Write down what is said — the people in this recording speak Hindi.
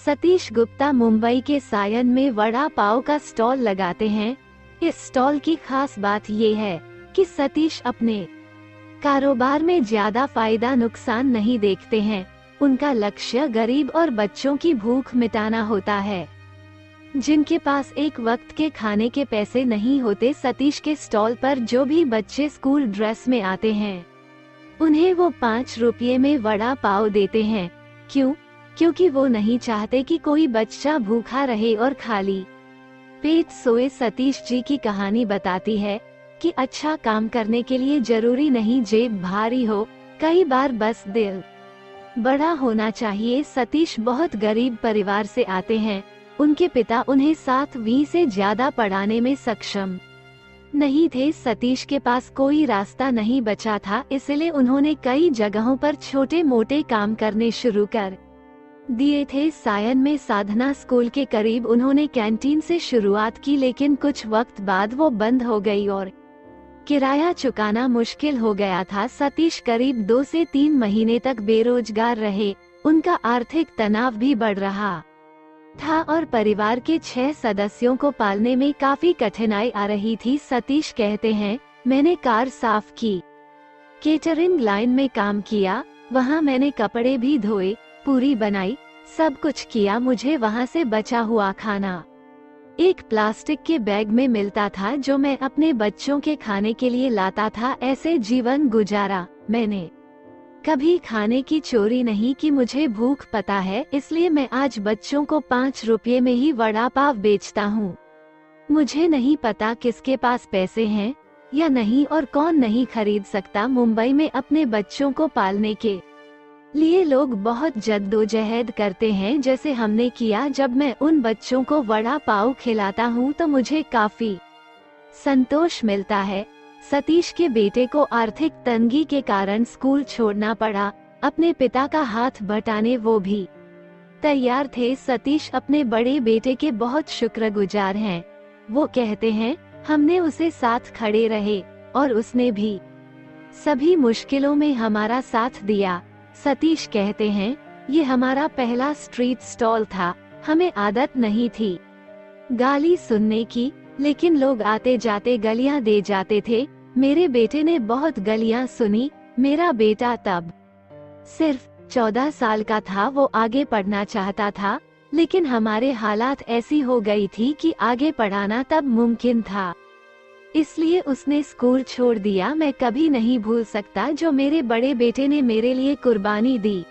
सतीश गुप्ता मुंबई के सायन में वड़ा पाव का स्टॉल लगाते हैं। इस स्टॉल की खास बात ये है कि सतीश अपने कारोबार में ज्यादा फायदा नुकसान नहीं देखते हैं। उनका लक्ष्य गरीब और बच्चों की भूख मिटाना होता है। जिनके पास एक वक्त के खाने के पैसे नहीं होते, सतीश के स्टॉल पर जो भी बच्चे स्कूल ड्रेस में आते हैं उन्हें वो 5 रुपये में वड़ा पाव देते हैं। क्यों? क्योंकि वो नहीं चाहते कि कोई बच्चा भूखा रहे और खाली पेट सोए। सतीश जी की कहानी बताती है कि अच्छा काम करने के लिए जरूरी नहीं जेब भारी हो, कई बार बस दिल बड़ा होना चाहिए। सतीश बहुत गरीब परिवार से आते हैं। उनके पिता उन्हें 7वीं से ज्यादा पढ़ाने में सक्षम नहीं थे। सतीश के पास कोई रास्ता नहीं बचा था, इसलिए उन्होंने कई जगहों पर छोटे मोटे काम करने शुरू कर दिए थे। सायन में साधना स्कूल के करीब उन्होंने कैंटीन से शुरुआत की, लेकिन कुछ वक्त बाद वो बंद हो गई और किराया चुकाना मुश्किल हो गया था। सतीश करीब 2 से 3 महीने तक बेरोजगार रहे। उनका आर्थिक तनाव भी बढ़ रहा था और परिवार के 6 सदस्यों को पालने में काफी कठिनाई आ रही थी। सतीश कहते हैं, मैंने कार साफ की, केटरिंग लाइन में काम किया, वहाँ मैंने कपड़े भी धोए, पूरी बनाई, सब कुछ किया। मुझे वहाँ से बचा हुआ खाना एक प्लास्टिक के बैग में मिलता था जो मैं अपने बच्चों के खाने के लिए लाता था। ऐसे जीवन गुजारा। मैंने कभी खाने की चोरी नहीं की, मुझे भूख पता है, इसलिए मैं आज बच्चों को 5 रुपये में ही वड़ा पाव बेचता हूँ। मुझे नहीं पता किसके पास पैसे हैं या नहीं और कौन नहीं खरीद सकता। मुंबई में अपने बच्चों को पालने के लिए लोग बहुत जद्दोजहद करते हैं, जैसे हमने किया। जब मैं उन बच्चों को वड़ा पाव खिलाता हूँ तो मुझे काफी संतोष मिलता है। सतीश के बेटे को आर्थिक तंगी के कारण स्कूल छोड़ना पड़ा। अपने पिता का हाथ बटाने वो भी तैयार थे। सतीश अपने बड़े बेटे के बहुत शुक्रगुजार हैं। वो कहते हैं, हमने उसे साथ खड़े रहे और उसने भी सभी मुश्किलों में हमारा साथ दिया। सतीश कहते हैं, ये हमारा पहला स्ट्रीट स्टॉल था। हमें आदत नहीं थी गाली सुनने की, लेकिन लोग आते जाते गलियां दे जाते थे। मेरे बेटे ने बहुत गलियां सुनी। मेरा बेटा तब सिर्फ 14 साल का था। वो आगे पढ़ना चाहता था, लेकिन हमारे हालात ऐसी हो गई थी कि आगे पढ़ाना तब मुमकिन था, इसलिए उसने स्कूल छोड़ दिया। मैं कभी नहीं भूल सकता जो मेरे बड़े बेटे ने मेरे लिए कुर्बानी दी।